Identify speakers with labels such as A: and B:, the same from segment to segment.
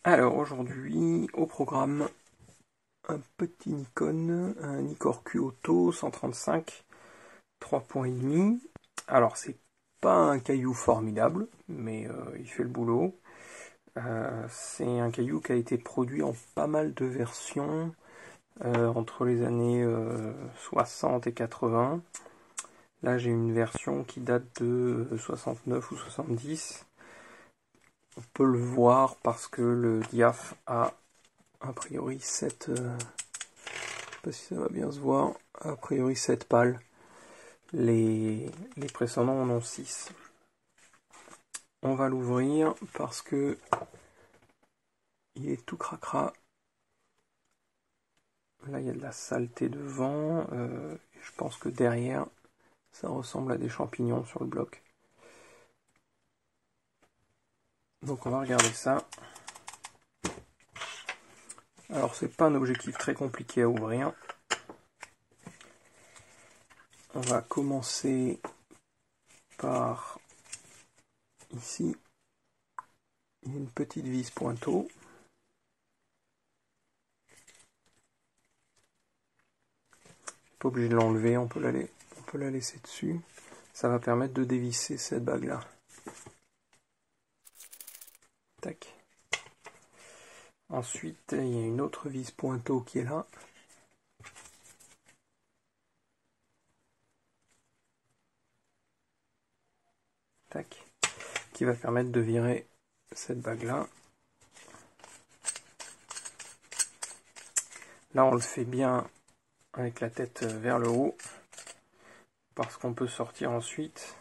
A: Alors aujourd'hui, au programme, un petit Nikon, un Nikkor Q Auto 135, 3,5. Alors c'est pas un caillou formidable, mais il fait le boulot. C'est un caillou qui a été produit en pas mal de versions entre les années 60 et 80. Là j'ai une version qui date de 69 ou 70. On peut le voir parce que le diaph a priori 7, je sais pas si ça va bien se voir, a priori 7 pales. Les précédents en ont 6. On va l'ouvrir parce que il est tout cracra. Là il y a de la saleté devant. Je pense que derrière ça ressemble à des champignons sur le bloc. Donc on va regarder ça. Alors c'est pas un objectif très compliqué à ouvrir. On va commencer par ici. Il y a une petite vis pointeau. Pas obligé de l'enlever, on peut la laisser dessus. Ça va permettre de dévisser cette bague là. Tac. Ensuite, il y a une autre vis pointeau qui est là. Tac. Qui va permettre de virer cette bague là. Là, on le fait bien avec la tête vers le haut, parce qu'on peut sortir ensuite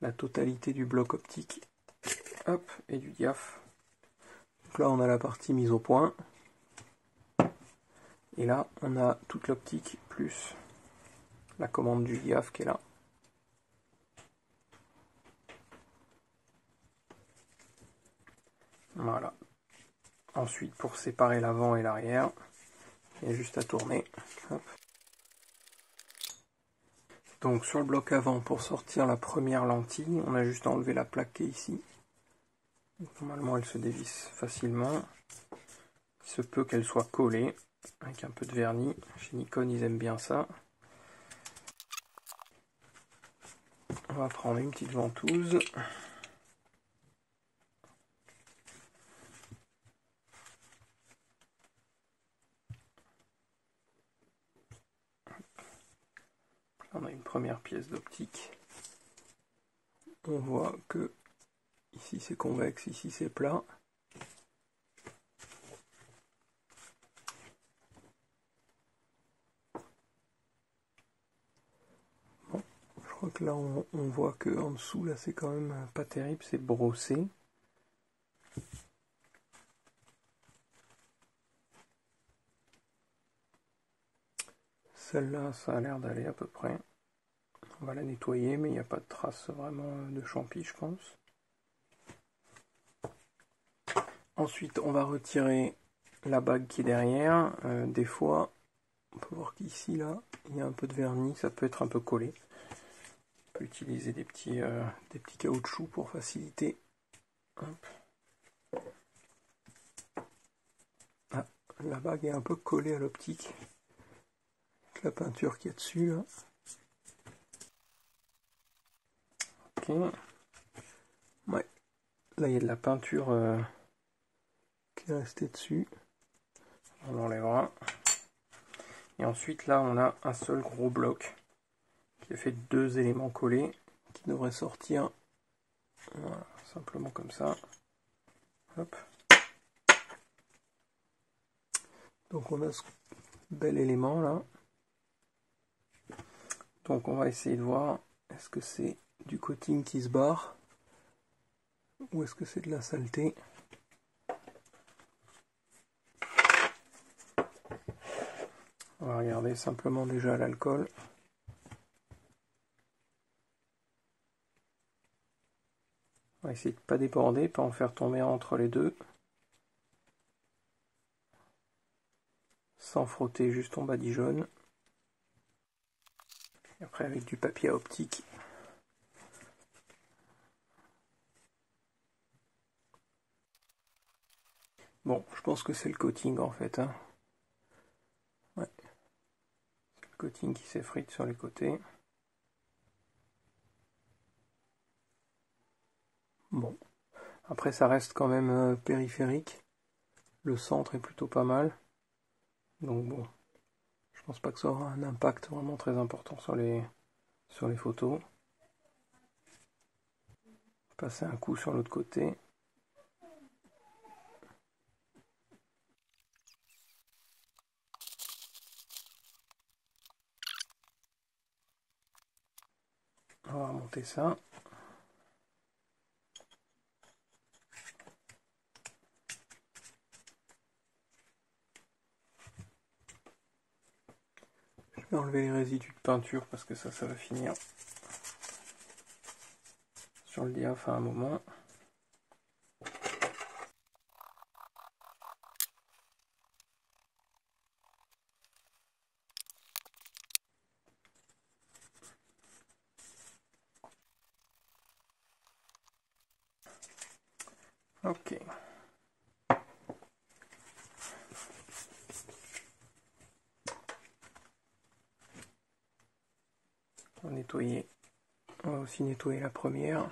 A: la totalité du bloc optique, hop, et du diaph. Donc là, on a la partie mise au point, et là, on a toute l'optique plus la commande du diaph qui est là. Voilà. Ensuite, pour séparer l'avant et l'arrière, il y a juste à tourner. Hop. Donc sur le bloc avant, pour sortir la première lentille, on a juste à enlever la plaque qui est ici. Normalement, elle se dévisse facilement. Il se peut qu'elle soit collée avec un peu de vernis. Chez Nikon, ils aiment bien ça. On va prendre une petite ventouse. On a une première pièce d'optique. On voit que ici c'est convexe, ici c'est plat. Bon, je crois que là on voit que en dessous là c'est quand même pas terrible, c'est brossé. Celle-là, ça a l'air d'aller à peu près. On va la nettoyer, mais il n'y a pas de trace vraiment de champi, je pense. Ensuite, on va retirer la bague qui est derrière. Des fois, on peut voir qu'ici, là, il y a un peu de vernis, ça peut être un peu collé. On peut utiliser des petits caoutchoucs pour faciliter. Hop. Ah, la bague est un peu collée à l'optique. La peinture qui est dessus, là. Ok. Ouais. Là, il y a de la peinture qui est restée dessus. On enlèvera. Et ensuite, là, on a un seul gros bloc qui a fait 2 éléments collés qui devraient sortir. Voilà, simplement comme ça. Hop. Donc, on a ce bel élément là. Donc, on va essayer de voir est-ce que c'est du coating qui se barre ou est-ce que c'est de la saleté. On va regarder simplement déjà l'alcool. On va essayer de ne pas déborder, pas en faire tomber entre les deux. Sans frotter, juste en badigeonne. Et après avec du papier à optique. Bon, je pense que c'est le coating en fait, hein. Ouais. C'est le coating qui s'effrite sur les côtés. Bon. Après, ça reste quand même périphérique. Le centre est plutôt pas mal. Donc bon, je pense pas que ça aura un impact vraiment très important sur les photos. Passer un coup sur l'autre côté. On va remonter ça. Je vais enlever les résidus de peinture parce que ça va finir sur le diaph à un moment. Ok. On va nettoyer. On va aussi nettoyer la première.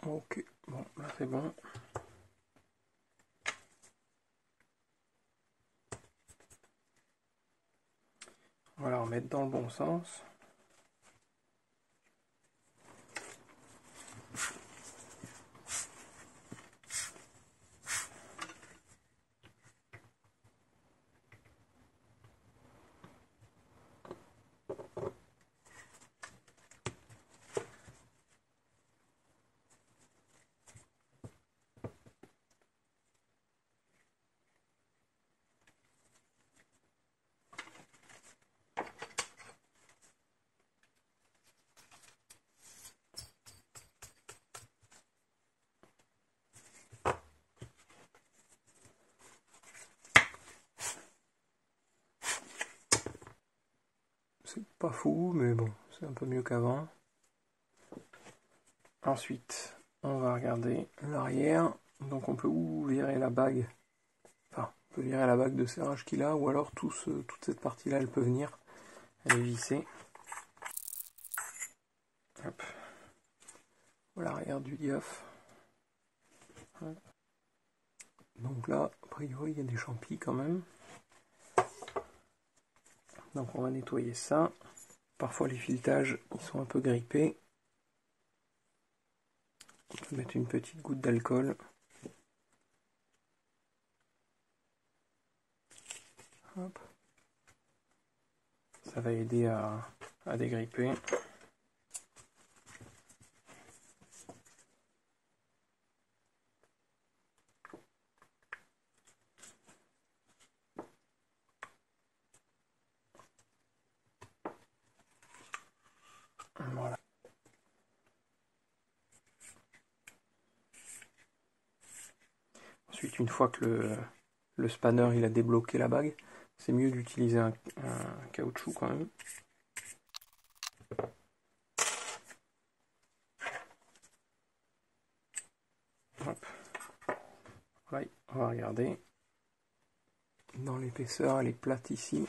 A: Ok, bon, là c'est bon. On va la remettre dans le bon sens. C'est pas fou, mais bon, c'est un peu mieux qu'avant. Ensuite, on va regarder l'arrière. Donc on peut ou virer la bague, enfin, on peut virer la bague de serrage qu'il a, ou alors toute cette partie-là, elle peut venir, elle est vissée. Hop. Voilà l'arrière du diaph. Donc là, a priori, il y a des champis quand même. Donc on va nettoyer ça. Parfois les filetages, ils sont un peu grippés. On peut mettre une petite goutte d'alcool. Hop. Ça va aider à dégripper. Voilà. Ensuite, une fois que le spanner il a débloqué la bague, c'est mieux d'utiliser un caoutchouc quand même. Hop. Ouais, on va regarder. Dans l'épaisseur, elle est plate ici,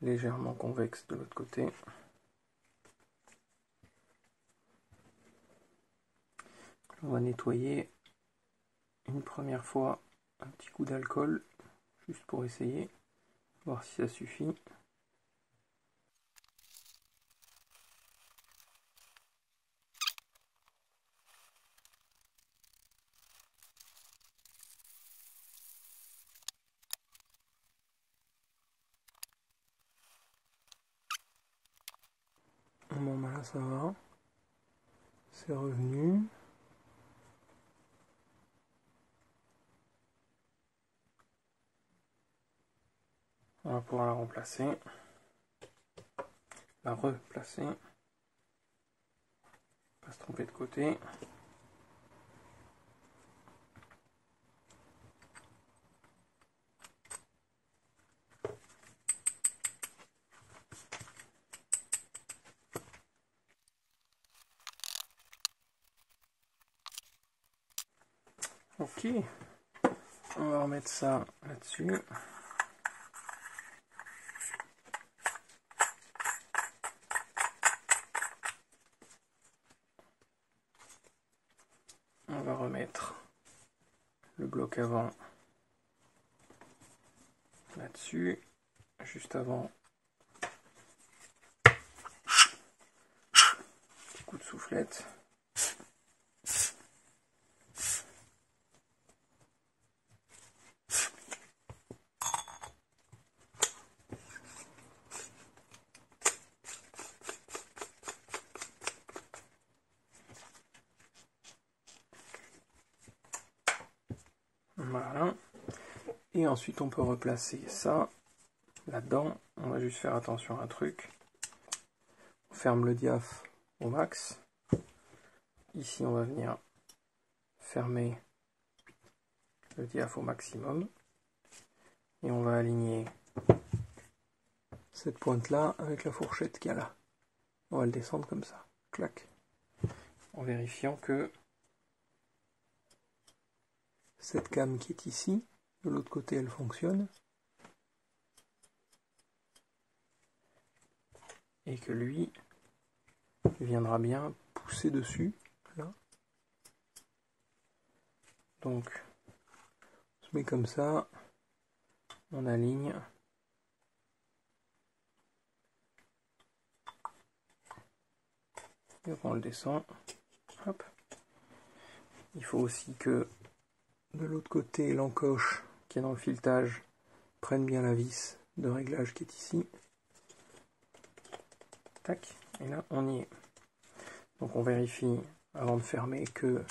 A: légèrement convexe de l'autre côté. On va nettoyer une première fois un petit coup d'alcool, juste pour essayer, voir si ça suffit. Bon, ben là ça va, c'est revenu. On va pouvoir la remplacer, la replacer. Pas se tromper de côté. Ok, on va remettre ça là-dessus. On va remettre le bloc avant là-dessus, juste avant. Petit coup de soufflette. Voilà. Et ensuite on peut replacer ça là-dedans. On va juste faire attention à un truc. On ferme le diaph au max. Ici on va venir fermer le diaph au maximum. Et on va aligner cette pointe là avec la fourchette qu'il y a là. On va le descendre comme ça. Clac. En vérifiant que cette came qui est ici, de l'autre côté elle fonctionne. Et que lui viendra bien pousser dessus, là. Donc, on se met comme ça, on aligne. Et on le descend. Hop. Il faut aussi que de l'autre côté, l'encoche qui est dans le filetage prenne bien la vis de réglage qui est ici. Tac. Et là, on y est. Donc on vérifie avant de fermer que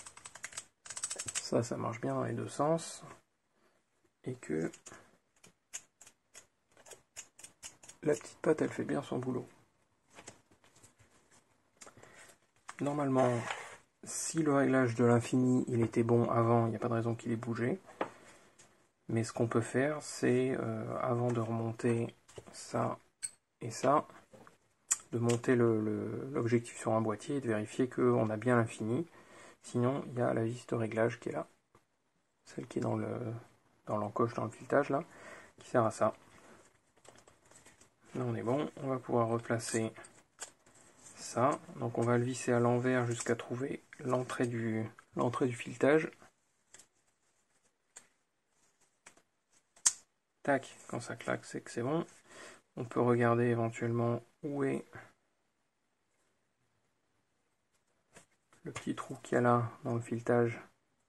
A: ça marche bien dans les deux sens. Et que la petite patte, elle fait bien son boulot. Normalement, si le réglage de l'infini il était bon avant, il n'y a pas de raison qu'il ait bougé. Mais ce qu'on peut faire, c'est avant de remonter ça et ça, de monter l'objectif sur un boîtier et de vérifier qu'on a bien l'infini. Sinon, il y a la vis de réglage qui est là, celle qui est dans l'encoche, dans le filetage là, qui sert à ça. Là on est bon, on va pouvoir replacer ça. Donc on va le visser à l'envers jusqu'à trouver l'entrée du filetage. Tac, quand ça claque, c'est que c'est bon. On peut regarder éventuellement où est le petit trou qu'il y a là dans le filetage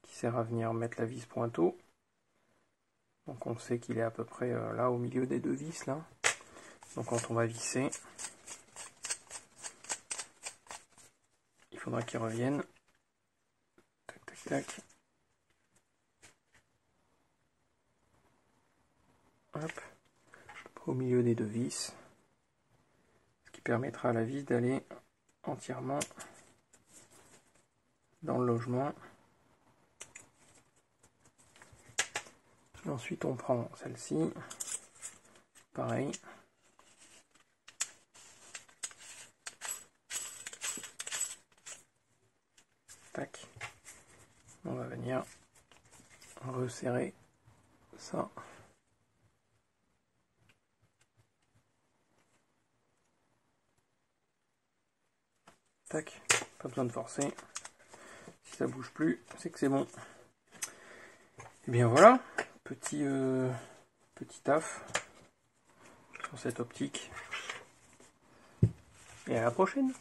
A: qui sert à venir mettre la vis pointeau. Donc on sait qu'il est à peu près là au milieu des deux vis là. Donc quand on va visser, il faudra qu'il revienne. Tac tac tac. Hop, au milieu des deux vis, ce qui permettra à la vis d'aller entièrement dans le logement. Et ensuite on prend celle-ci, pareil. Tac. On va venir resserrer ça. Tac, pas besoin de forcer. Si ça bouge plus, c'est que c'est bon. Et bien voilà, petit taf sur cette optique. Et à la prochaine.